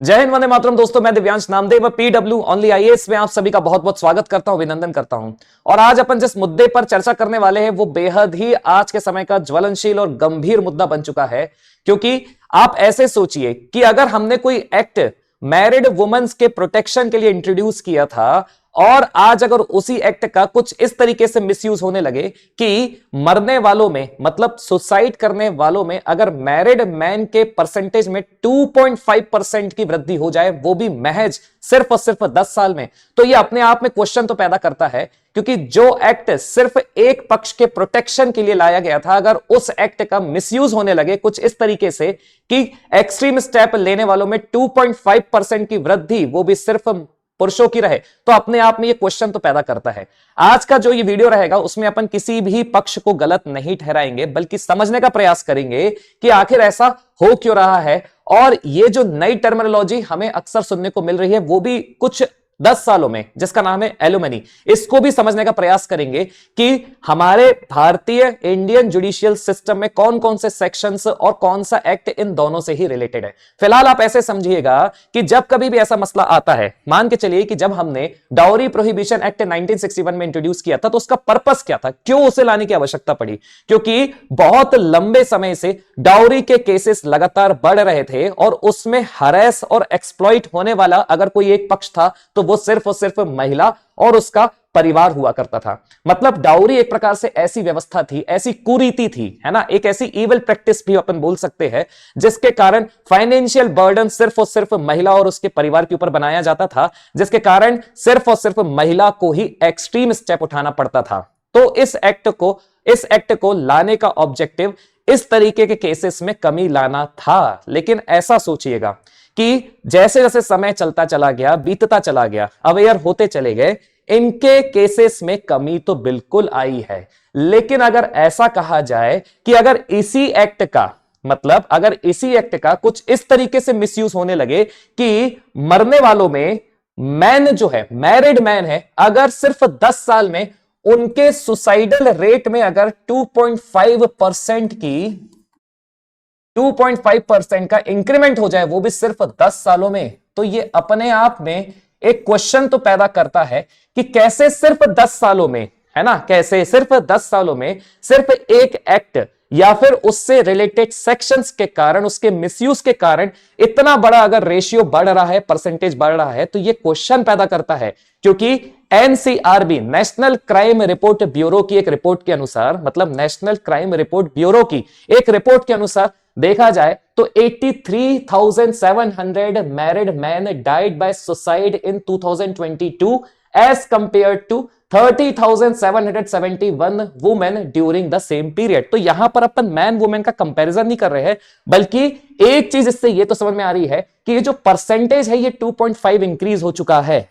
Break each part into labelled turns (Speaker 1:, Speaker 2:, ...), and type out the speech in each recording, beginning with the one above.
Speaker 1: जय हिंद, वंदे मातरम। दोस्तों, मैं Divyansh Namdev PW only IAS में आप सभी का बहुत बहुत स्वागत करता हूं, अभिनंदन करता हूं। और आज अपन जिस मुद्दे पर चर्चा करने वाले हैं वो बेहद ही आज के समय का ज्वलनशील और गंभीर मुद्दा बन चुका है। क्योंकि आप ऐसे सोचिए कि अगर हमने कोई एक्ट मैरिड वुमेन्स के प्रोटेक्शन के लिए इंट्रोड्यूस किया था और आज अगर उसी एक्ट का कुछ इस तरीके से मिसयूज होने लगे कि मरने वालों में, मतलब सुसाइड करने वालों में अगर मैरिड मैन के परसेंटेज में 2.5% की वृद्धि हो जाए, वो भी महज सिर्फ और सिर्फ 10 साल में, तो ये अपने आप में क्वेश्चन तो पैदा करता है। क्योंकि जो एक्ट सिर्फ एक पक्ष के प्रोटेक्शन के लिए लाया गया था, अगर उस एक्ट का मिसयूज होने लगे कुछ इस तरीके से कि एक्सट्रीम स्टेप लेने वालों में 2.5% की वृद्धि, वो भी सिर्फ पुरुषों की रहे, तो अपने आप में ये क्वेश्चन तो पैदा करता है। आज का जो ये वीडियो रहेगा उसमें अपन किसी भी पक्ष को गलत नहीं ठहराएंगे, बल्कि समझने का प्रयास करेंगे कि आखिर ऐसा हो क्यों रहा है। और ये जो नई टर्मिनोलॉजी हमें अक्सर सुनने को मिल रही है, वो भी कुछ 10 सालों में, जिसका नाम है एलुमनी, इसको भी समझने का प्रयास करेंगे कि हमारे भारतीय इंडियन जुडिशियल सिस्टम में कौन कौन से सेक्शंस और कौन सा एक्ट इन दोनों से ही रिलेटेड है। फिलहाल आप ऐसे समझिएगा कि जब कभी भी ऐसा मसला आता है, मान के चलिए कि जब हमने डाउरी प्रोहिबिशन एक्ट 1961 में इंट्रोड्यूस किया था, तो उसका पर्पस क्या था, क्यों उसे लाने की आवश्यकता पड़ी? क्योंकि बहुत लंबे समय से डाउरी के केसेस लगातार बढ़ रहे थे और उसमें हरेस और एक्सप्लॉइट होने वाला अगर कोई एक पक्ष था तो वो सिर्फ और सिर्फ महिला और उसका परिवार हुआ करता था। मतलब डाउरी एक प्रकार से ऐसी व्यवस्था थी, ऐसी कुरीति थी, है ना, एक ऐसी इविल प्रैक्टिस भी अपन बोल सकते हैं, जिसके कारण फाइनेंशियल बर्डन सिर्फ और सिर्फ महिला और उसके परिवार के ऊपर बनाया जाता था, जिसके कारण सिर्फ और सिर्फ महिला को ही एक्सट्रीम स्टेप उठाना पड़ता था। तो इस एक्ट को लाने का ऑब्जेक्टिव इस तरीके के केसेस में कमी लाना था। लेकिन ऐसा सोचिएगा कि जैसे जैसे समय चलता चला गया, बीतता चला गया, अवेयर होते चले गए, इनके केसेस में कमी तो बिल्कुल आई है। लेकिन अगर ऐसा कहा जाए कि अगर इसी एक्ट का, मतलब अगर इसी एक्ट का कुछ इस तरीके से मिसयूज होने लगे कि मरने वालों में मैन जो है, मैरिड मैन है, अगर सिर्फ 10 साल में उनके सुसाइडल रेट में अगर 2.5% का इंक्रीमेंट हो जाए, वो भी सिर्फ 10 सालों में, तो ये अपने आप में एक क्वेश्चन तो पैदा करता है कि कैसे सिर्फ 10 सालों में, है ना, कैसे सिर्फ 10 सालों में सिर्फ एक एक्ट या फिर उससे रिलेटेड सेक्शंस के कारण, उसके मिसयूज के कारण इतना बड़ा अगर रेशियो बढ़ रहा है, परसेंटेज बढ़ रहा है, तो ये क्वेश्चन पैदा करता है। क्योंकि NCRB, national crime report bureau की एक रिपोर्ट के अनुसार, मतलब नेशनल क्राइम रिपोर्ट ब्यूरो की एक रिपोर्ट के अनुसार देखा जाए तो 83,700 married man died by suicide in 2022 as compared to 30,771 women during the same period. तो यहां पर अपन मैन वुमेन का कंपैरिजन नहीं कर रहे हैं, बल्कि एक चीज इससे ये तो समझ में आ रही है कि ये जो परसेंटेज है ये 2.5 इंक्रीज हो चुका है।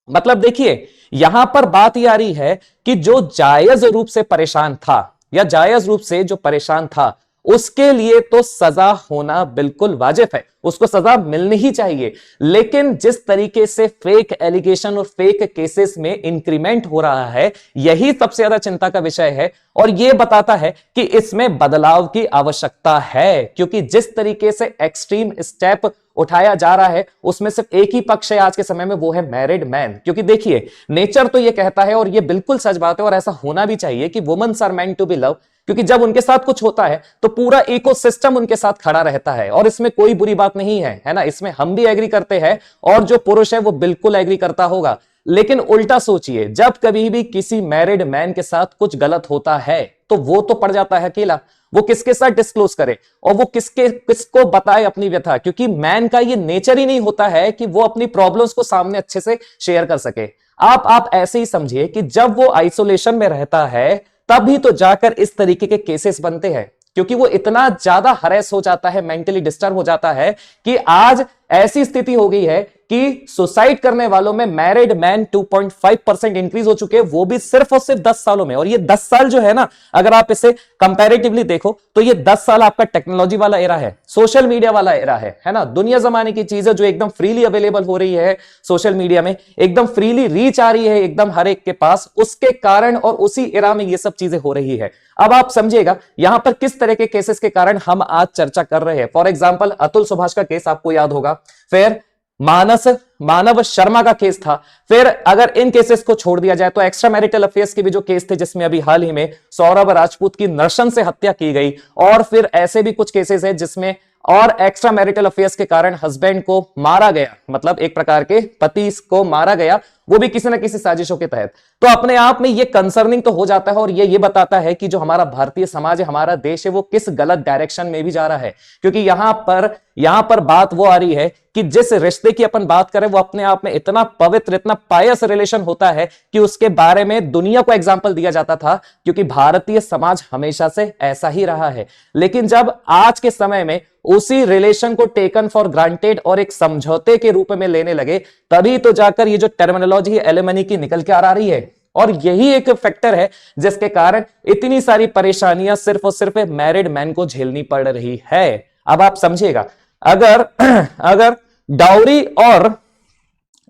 Speaker 1: मतलब देखिए, यहां पर बात यह आ रही है कि जो जायज रूप से परेशान था या जायज रूप से जो परेशान था, उसके लिए तो सजा होना बिल्कुल वाजिब है, उसको सजा मिलनी ही चाहिए। लेकिन जिस तरीके से फेक एलिगेशन और फेक केसेस में इंक्रीमेंट हो रहा है, यही सबसे ज्यादा चिंता का विषय है और यह बताता है कि इसमें बदलाव की आवश्यकता है। क्योंकि जिस तरीके से एक्सट्रीम स्टेप उठाया जा रहा है उसमें सिर्फ एक ही पक्ष है आज के समय में, वो है मैरिड मैन। क्योंकि देखिए, नेचर तो यह कहता है और यह बिल्कुल सच बात है और ऐसा होना भी चाहिए कि womens are meant to be love. क्योंकि जब उनके साथ कुछ होता है तो पूरा इकोसिस्टम उनके साथ खड़ा रहता है और इसमें कोई बुरी बात नहीं है, है ना, इसमें हम भी एग्री करते हैं और जो पुरुष है वो बिल्कुल एग्री करता होगा। लेकिन उल्टा सोचिए, जब कभी भी किसी मैरिड मैन के साथ कुछ गलत होता है तो वो तो पड़ जाता है अकेला, वो किसके साथ डिस्क्लोज करे और वो किसको बताए अपनी व्यथा? क्योंकि मैन का ये नेचर ही नहीं होता है कि वो अपनी प्रॉब्लम्स को सामने अच्छे से शेयर कर सके। आप ऐसे ही समझिए कि जब वो आइसोलेशन में रहता है तभी तो जाकर इस तरीके के केसेस बनते हैं, क्योंकि वो इतना ज्यादा हरेस हो जाता है, मेंटली डिस्टर्ब हो जाता है कि आज ऐसी स्थिति हो गई है कि सुसाइड करने वालों में मैरिड मैन 2.5% इंक्रीज हो चुके हैं, वो भी सिर्फ और सिर्फ 10 सालों में। और ये 10 साल जो है ना, अगर आप इसे कंपैरेटिवली देखो तो ये 10 साल आपका टेक्नोलॉजी वाला एरा है, सोशल मीडिया वाला एरा है ना, दुनिया जमाने की चीजें जो एकदम फ्रीली अवेलेबल हो रही है सोशल मीडिया में, एकदम फ्रीली रीच आ रही है एकदम हर एक के पास, उसके कारण और उसी एरा में ये सब चीजें हो रही है। अब आप समझिएगा यहां पर किस तरह के केसेस के कारण हम आज चर्चा कर रहे हैं। फॉर एग्जाम्पल अतुल सुभाष का केस आपको याद होगा, फिर मानव शर्मा का केस था। फिर अगर इन केसेस को छोड़ दिया जाए तो एक्स्ट्रा मैरिटल अफेयर्स के भी जो केस थे, जिसमें अभी हाल ही में सौरभ राजपूत की नरसंस से हत्या की गई, और फिर ऐसे भी कुछ केसेस हैं जिसमें और एक्स्ट्रा मैरिटल अफेयर्स के कारण हस्बैंड को मारा गया, मतलब एक प्रकार के पति को मारा गया, वो भी किसी ना किसी साजिशों के तहत। तो अपने आप में ये कंसर्निंग तो हो जाता है, और ये बताता है कि जो हमारा भारतीय समाज है, हमारा देश है, वो किस गलत डायरेक्शन में भी जा रहा है। क्योंकि यहां पर बात वो आ रही है कि जिस रिश्ते की अपन बात करें वो अपने आप में इतना पवित्र, इतना पायस रिलेशन होता है कि उसके बारे में दुनिया को एग्जाम्पल दिया जाता था, क्योंकि भारतीय समाज हमेशा से ऐसा ही रहा है। लेकिन जब आज के समय में उसी रिलेशन को टेकन फॉर ग्रांटेड और एक समझौते के रूप में लेने लगे, तभी तो जाकर ये जो टर्मिनोलॉजी एलिमनी की निकल के आ रही है। और यही एक फैक्टर है जिसके कारण इतनी सारी परेशानियां सिर्फ और सिर्फ मैरिड मैन को झेलनी पड़ रही है। अब आप समझिएगा, अगर डाउरी और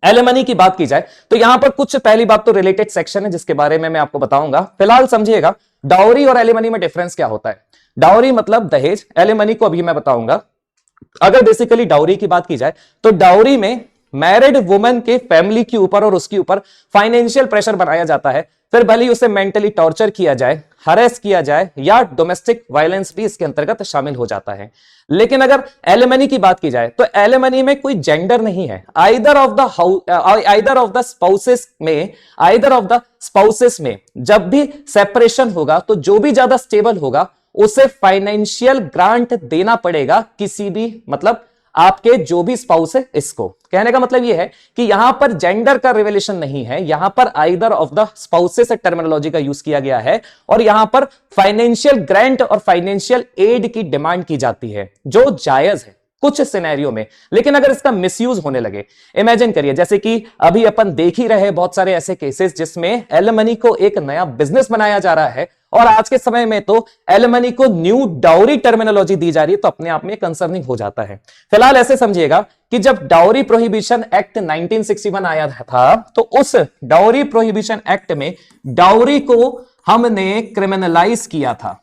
Speaker 1: एलिमनी की बात की जाए तो यहां पर कुछ, पहली बात तो रिलेटेड सेक्शन है जिसके बारे में मैं आपको बताऊंगा। फिलहाल समझिएगा डाउरी और एलिमनी में डिफरेंस क्या होता है। डाउरी मतलब दहेज, एलिमनी को अभी मैं बताऊंगा। अगर बेसिकली डाउरी की बात की जाए तो डाउरी में मैरिड वुमन के फैमिली के ऊपर और उसके ऊपर फाइनेंशियल प्रेशर बनाया जाता है, फिर भले ही उसे मेंटली टॉर्चर किया जाए, हरेस किया जाए, या डोमेस्टिक वायलेंस भी इसके अंतर्गत शामिल हो जाता है। लेकिन अगर एलिमनी की बात की जाए तो एलिमनी में कोई जेंडर नहीं है। आइदर ऑफ द स्पाउसेस में जब भी सेपरेशन होगा तो जो भी ज्यादा स्टेबल होगा उसे फाइनेंशियल ग्रांट देना पड़ेगा, किसी भी, मतलब आपके जो भी स्पाउस है इसको। कहने का मतलब यह है कि यहां पर जेंडर का रिवेलेशन नहीं है, यहां पर either of the spouses terminology का यूज किया गया है, और यहां पर फाइनेंशियल ग्रांट और फाइनेंशियल एड की डिमांड की जाती है, जो जायज है कुछ सिनेरियो में। लेकिन अगर इसका मिसयूज होने लगे, इमेजिन करिए जैसे कि अभी अपन देख ही रहे बहुत सारे ऐसे केसेस जिसमें एलिमनी को एक नया बिजनेस बनाया जा रहा है, और आज के समय में तो एलिमनी को न्यू डाउरी टर्मिनोलॉजी दी जा रही है, तो अपने आप में कंसर्निंग हो जाता है। फिलहाल ऐसे समझिएगा कि जब डाउरी प्रोहिबिशन एक्ट 1961 आया था तो उस डाउरी प्रोहिबिशन एक्ट में डाउरी को हमने क्रिमिनलाइज किया था,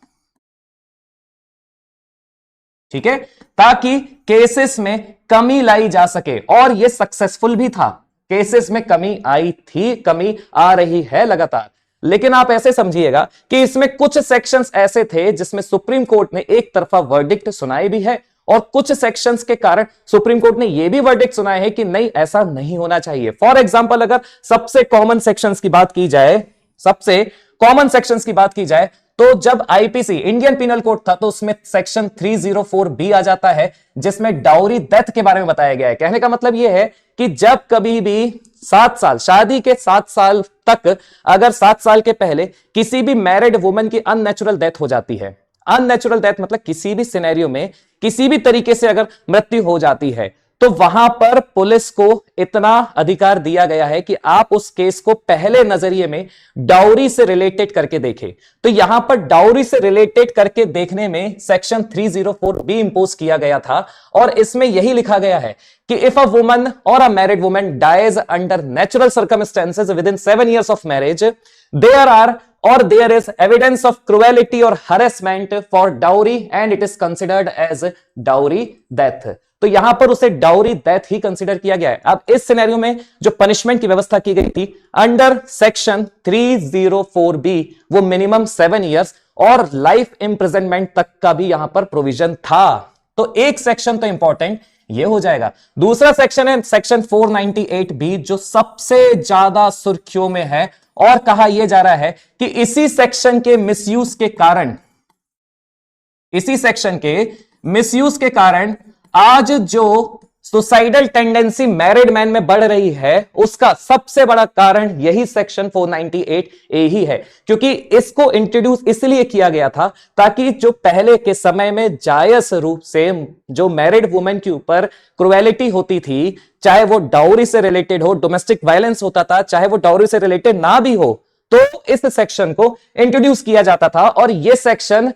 Speaker 1: ठीक है, ताकि केसेस में कमी लाई जा सके, और यह सक्सेसफुल भी था। केसेस में कमी आई थी, कमी आ रही है लगातार। लेकिन आप ऐसे समझिएगा कि इसमें कुछ सेक्शंस ऐसे थे जिसमें सुप्रीम कोर्ट ने एक तरफा वर्डिक्ट सुनाए भी है, और कुछ सेक्शंस के कारण सुप्रीम कोर्ट ने यह भी वर्डिक्ट सुनाया है कि नहीं, ऐसा नहीं होना चाहिए। फॉर एग्जांपल अगर सबसे कॉमन सेक्शंस की बात की जाए तो जब आईपीसी इंडियन पिनल कोड था तो उसमें सेक्शन 304B आ जाता है, जिसमें डाउरी डेथ के बारे में बताया गया है। कहने का मतलब यह है कि जब कभी भी 7 साल, शादी के 7 साल तक, अगर 7 साल के पहले किसी भी मैरिड वुमन की अननेचुरल डेथ हो जाती है, अननेचुरल डेथ मतलब किसी भी सिनेरियो में किसी भी तरीके से अगर मृत्यु हो जाती है, तो वहां पर पुलिस को इतना अधिकार दिया गया है कि आप उस केस को पहले नजरिए में डाउरी से रिलेटेड करके देखें। तो यहां पर डाउरी से रिलेटेड करके देखने में सेक्शन 304B इंपोज किया गया था, और इसमें यही लिखा गया है कि इफ अ वुमन और a married woman dies under natural circumstances within 7 years of marriage, there is evidence of cruelty or harassment for dowry and it is considered as dowry death। तो यहां पर उसे dowry death ही consider किया गया है। अब इस scenario में जो पनिशमेंट की व्यवस्था की गई थी अंडर सेक्शन 304B, वो मिनिमम 7 years और लाइफ इंप्रिजनमेंट तक का भी यहां पर प्रोविजन था। तो एक सेक्शन तो इंपॉर्टेंट ये हो जाएगा। दूसरा सेक्शन है सेक्शन 498B, जो सबसे ज्यादा सुर्खियों में है, और कहा यह जा रहा है कि इसी सेक्शन के मिसयूज के कारण आज जो सुसाइडल टेंडेंसी मैरिड मैन में बढ़ रही है, उसका सबसे बड़ा कारण यही सेक्शन 498A ही है। क्योंकि इसको इंट्रोड्यूस इसलिए किया गया था ताकि जो पहले के समय में जायज रूप से जो मैरिड वुमेन के ऊपर क्रुएलिटी होती थी, चाहे वो डाउरी से रिलेटेड हो, डोमेस्टिक वायलेंस होता था, चाहे वो डाउरी से रिलेटेड ना भी हो, तो इस सेक्शन को इंट्रोड्यूस किया जाता था। और यह सेक्शन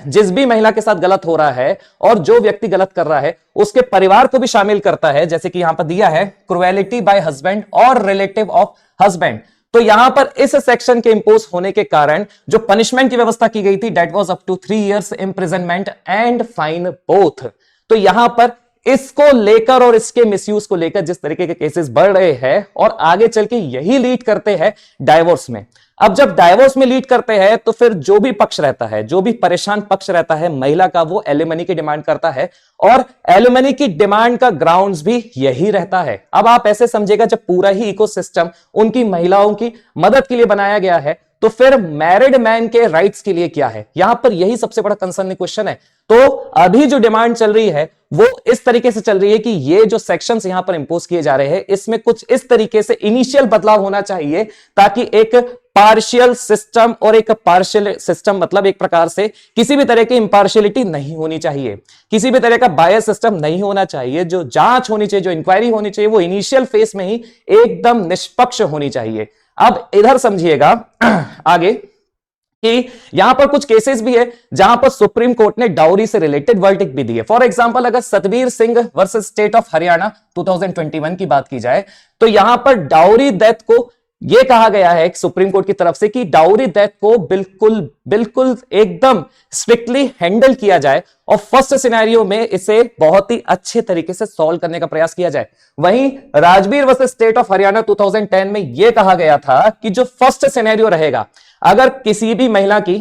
Speaker 1: जिस भी महिला के साथ गलत हो रहा है और जो व्यक्ति गलत कर रहा है उसके परिवार को भी शामिल करता है। जैसे कि यहां पर दिया है क्रुएलिटी बाय हस्बैंड और रिलेटिव ऑफ हस्बैंड, तो यहां पर इस सेक्शन के इंपोज होने के कारण जो पनिशमेंट की व्यवस्था की गई थी that was up to 3 years imprisonment and fine both. तो यहां पर इसको लेकर और इसके मिसयूज को लेकर जिस तरीके के केसेस बढ़ रहे हैं और आगे चल के यही लीड करते हैं डाइवोर्स में। अब जब डाइवोर्स में लीड करते हैं तो फिर जो भी पक्ष रहता है, जो भी परेशान पक्ष रहता है महिला का, वो एलिमनी की डिमांड करता है और एलिमनी की डिमांड का ग्राउंड्स भी यही रहता है। अब आप ऐसे समझिएगा जब पूरा ही इकोसिस्टम उनकी महिलाओं की मदद के लिए बनाया गया है तो फिर मैरिड मैन के राइट्स के लिए क्या है? यहां पर यही सबसे बड़ा कंसर्निंग क्वेश्चन है। तो अभी जो डिमांड चल रही है वो इस तरीके से चल रही है कि ये जो सेक्शंस यहां पर इंपोज किए जा रहे हैं इसमें कुछ इस तरीके से इनिशियल बदलाव होना चाहिए ताकि एक पार्शियल सिस्टम और एक पार्शियल सिस्टम मतलब एक प्रकार से किसी भी तरह की इंपार्शियलिटी नहीं होनी चाहिए, किसी भी तरह का बायस सिस्टम नहीं होना चाहिए। जो जांच होनी चाहिए, जो इंक्वायरी होनी चाहिए वो इनिशियल फेज में ही एकदम निष्पक्ष होनी चाहिए। अब इधर समझिएगा आगे कि यहां पर कुछ केसेस भी है जहां पर सुप्रीम कोर्ट ने डाउरी से रिलेटेड वर्डिक्ट भी दी है। फॉर एग्जांपल अगर Satbir Singh versus state of Haryana 2021 की बात की जाए तो यहां पर डाउरी डेथ को यह कहा गया है सुप्रीम कोर्ट की तरफ से कि डाउरी डेथ को बिल्कुल एकदम स्ट्रिक्टली हैंडल किया जाए और फर्स्ट सिनेरियो में इसे बहुत ही अच्छे तरीके से सॉल्व करने का प्रयास किया जाए। वहीं Rajveer versus state of Haryana 2010 में यह कहा गया था कि जो फर्स्ट सिनेरियो रहेगा, अगर किसी भी महिला की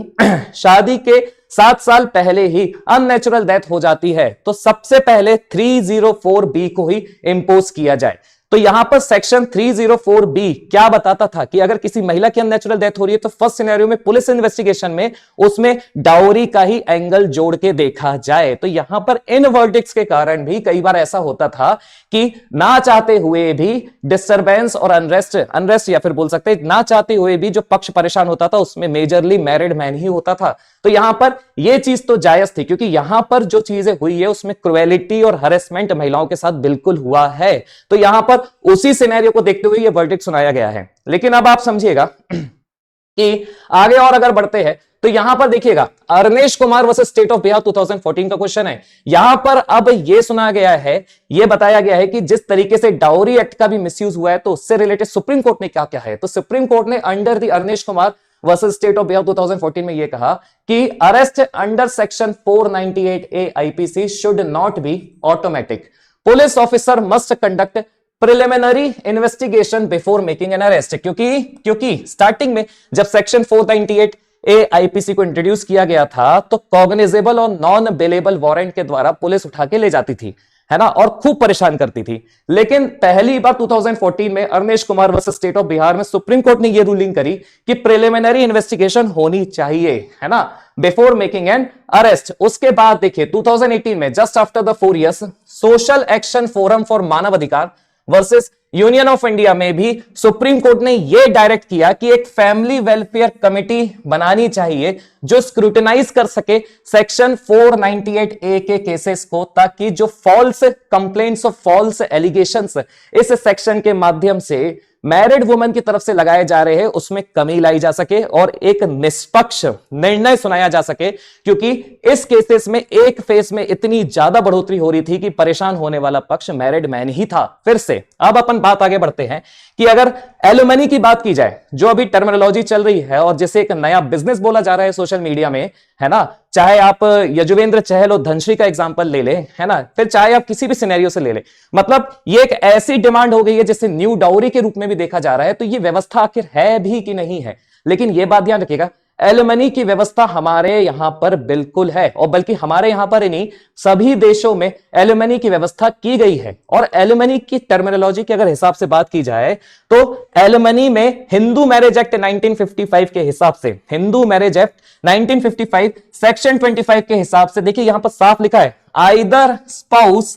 Speaker 1: शादी के 7 साल पहले ही अननेचुरल डेथ हो जाती है तो सबसे पहले 304B को ही इंपोज किया जाए। तो यहां पर सेक्शन 304B क्या बताता था कि अगर किसी महिला की अननेचुरल डेथ हो रही है तो फर्स्ट सिनेरियो में पुलिस इन्वेस्टिगेशन में उसमें डाउरी का ही एंगल जोड़ के देखा जाए। तो यहां पर इन वर्डिक्ट्स के कारण भी कई बार ऐसा होता था कि ना चाहते हुए भी डिस्टरबेंस और अनरेस्ट या फिर बोल सकते हैं ना चाहते हुए भी जो पक्ष परेशान होता था उसमें मेजरली मैरिड मैन ही होता था। तो यहां पर यह चीज तो जायज थी क्योंकि यहां पर जो चीजें हुई है उसमें क्रुएलिटी और हरेसमेंट महिलाओं के साथ बिल्कुल हुआ है। तो यहां पर उसी सिनेरियो को देखते हुए यह वर्डिक्ट सुनाया गया है। लेकिन अब आप समझिएगा कि आगे और अगर बढ़ते हैं तो यहां पर देखिएगा Arnesh Kumar versus state of Bihar 2014 का क्वेश्चन है। यहां पर अब यह सुना गया है, यह बताया गया है कि जिस तरीके से डाउरी एक्ट का भी मिसयूज हुआ है तो उससे रिलेटेड सुप्रीम कोर्ट ने क्या क्या है। तो सुप्रीम कोर्ट ने under the Arnesh Kumar versus state of Bihar 2014 में यह कहा कि arrest under section 498A IPC should not be automatic. Police officer must conduct preliminary investigation before making an arrest. क्योंकि स्टार्टिंग में जब सेक्शन 498A IPC को इंट्रोड्यूस किया गया था तो कॉग्निजेबल और नॉन बेलेबल वारंट के द्वारा पुलिस उठा के ले जाती थी, है ना, और खूब परेशान करती थी। लेकिन पहली बार 2014 में Arnesh Kumar versus state of Bihar में सुप्रीम कोर्ट ने यह रूलिंग करी कि प्रिलिमिनरी इन्वेस्टिगेशन होनी चाहिए, है ना, बिफोर मेकिंग एन अरेस्ट। उसके बाद देखिए 2018 में just after the 4 years social action forum for Manav Adhikar versus union of India में भी सुप्रीम कोर्ट ने यह डायरेक्ट किया कि एक फैमिली वेलफेयर कमेटी बनानी चाहिए जो स्क्रूटिनाइज कर सके सेक्शन 498A के केसेस को, ताकि जो फॉल्स कंप्लेंट्स और फॉल्स एलिगेशंस इस सेक्शन के माध्यम से मैरिड वुमेन की तरफ से लगाए जा रहे हैं उसमें कमी लाई जा सके और एक निष्पक्ष निर्णय सुनाया जा सके। क्योंकि इस केसेस में एक फेस में इतनी ज्यादा बढ़ोतरी हो रही थी कि परेशान होने वाला पक्ष मैरिड मैन ही था। फिर से अब अपन बात आगे बढ़ते हैं कि अगर एलुमनी की बात की जाए, जो अभी टर्मिनोलॉजी चल रही है और जैसे एक नया बिजनेस बोला जा रहा है सोशल मीडिया में, है ना, चाहे आप यजुवेंद्र चहल और धनश्री का एग्जांपल ले ले, है ना, फिर चाहे आप किसी भी सिनेरियो से ले ले, मतलब ये एक ऐसी डिमांड हो गई है जिसे न्यू डाउरी के रूप में भी देखा जा रहा है। तो ये व्यवस्था आखिर है भी कि नहीं है। लेकिन यह बात ध्यान रखिएगा, एलुमनी की व्यवस्था हमारे यहां पर बिल्कुल है और बल्कि हमारे यहां पर नहीं सभी देशों में एलुमनी की व्यवस्था की गई है। और एलुमनी की टर्मिनोलॉजी के अगर हिसाब से बात की जाए तो एलुमनी में हिंदू मैरिज एक्ट 1955 के हिसाब से, हिंदू मैरिज एक्ट 1955 सेक्शन 25 के हिसाब से देखिए यहां पर साफ लिखा है either spouse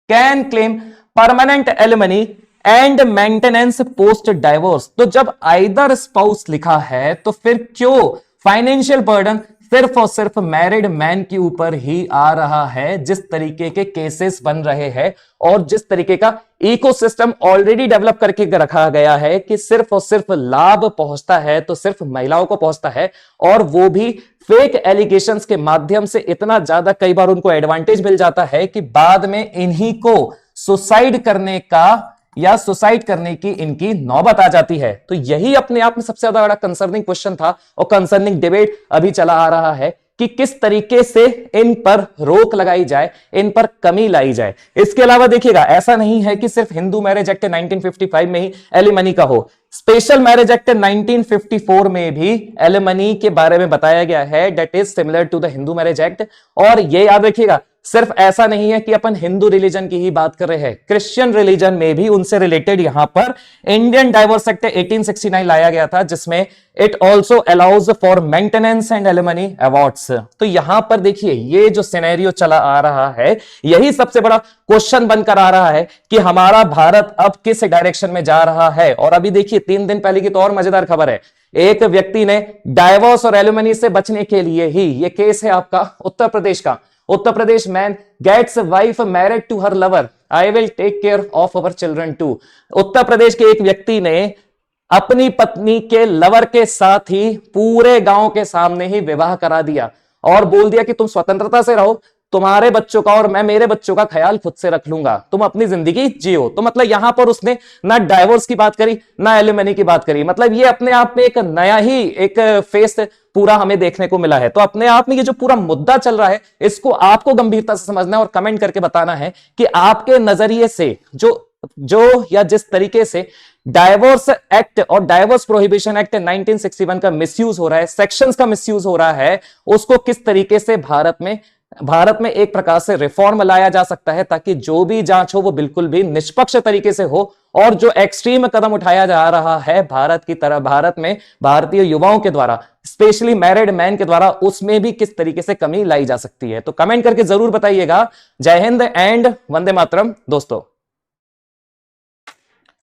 Speaker 1: can claim permanent alumni and maintenance post divorce. तो जब आइदर स्पाउस लिखा है तो फिर क्यों फाइनेंशियल बर्डन सिर्फ और सिर्फ मैरिड मैन के ऊपर ही आ रहा है। जिस तरीके के केसेस बन रहे हैं और जिस तरीके का इकोसिस्टम ऑलरेडी डेवलप करके रखा गया है कि सिर्फ और सिर्फ लाभ पहुंचता है तो सिर्फ महिलाओं को पहुंचता है, और वो भी फेक एलिगेशंस के माध्यम से इतना ज्यादा कई बार उनको एडवांटेज मिल जाता है कि बाद में इन्हीं को सुसाइड करने का या सुसाइड करने की इनकी नौबत आ जाती है। तो यही अपने आप में सबसे ज्यादा बड़ा कंसर्निंग क्वेश्चन था और कंसर्निंग डिबेट अभी चला आ रहा है कि किस तरीके से इन पर रोक लगाई जाए, इन पर कमी लाई जाए। इसके अलावा देखिएगा, ऐसा नहीं है कि सिर्फ हिंदू मैरिज एक्ट 1955 में ही एलिमनी का हो, स्पेशल मैरिज एक्ट 1954 में भी एलिमनी के बारे में बताया गया है, that is similar to the Hindu marriage act. और ये याद रखिएगा, सिर्फ ऐसा नहीं है कि अपन हिंदू रिलीजन की ही बात कर रहे हैं, क्रिश्चियन रिलीजन में भी उनसे रिलेटेड यहां पर इंडियन डाइवोर्स एक्ट 1869 लाया गया था, जिसमें it also allows for maintenance and alimony awards. तो यहां पर देखिए, ये जो सिनेरियो चला आ रहा है, यही सबसे बड़ा क्वेश्चन बनकर आ रहा है कि हमारा भारत अब किस डायरेक्शन में जा रहा है। और अभी देखिए, 3 दिन पहले की तो और मजेदार खबर है, एक व्यक्ति ने डाइवोर्स और एलिमनी से बचने के लिए ही, ये केस है आपका उत्तर प्रदेश का, Uttar Pradesh man gets wife married to her lover, I will take care of our children too. Uttar Pradesh के एक व्यक्ति ने अपनी पत्नी के लवर के साथ ही पूरे गांव के सामने ही विवाह करा दिया और बोल दिया कि तुम स्वतंत्रता से रहो, तुम्हारे बच्चों का और मैं मेरे बच्चों का ख्याल खुद से रख लूंगा, तुम अपनी जिंदगी जियो। तो मतलब यहां पर उसने ना डाइवोर्स की बात करी, ना एलिमनी की बात करी। मतलब ये अपने आप में एक नया ही एक फेस पूरा हमें देखने को मिला है। तो अपने आप में ये जो पूरा मुद्दा चल रहा है, इसको आपको गंभीरता से समझना है और कमेंट करके बताना है कि आपके नजरिए से जो या जिस तरीके से डाइवोर्स एक्ट और डाइवोर्स प्रोहिबिशन एक्ट 1961 का मिसयूज हो रहा है, सेक्शंस का मिसयूज हो रहा है, उसको किस तरीके से भारत में एक प्रकार से रिफॉर्म लाया जा सकता है, ताकि जो भी जांच हो वो बिल्कुल भी निष्पक्ष तरीके से हो। और जो एक्सट्रीम कदम उठाया जा रहा है भारत की तरह, भारत में भारतीय युवाओं के द्वारा, स्पेशली मैरिड मैन के द्वारा, उसमें भी किस तरीके से कमी लाई जा सकती है। तो कमेंट करके जरूर बताइएगा। जय हिंद एंड वंदे मातरम दोस्तों।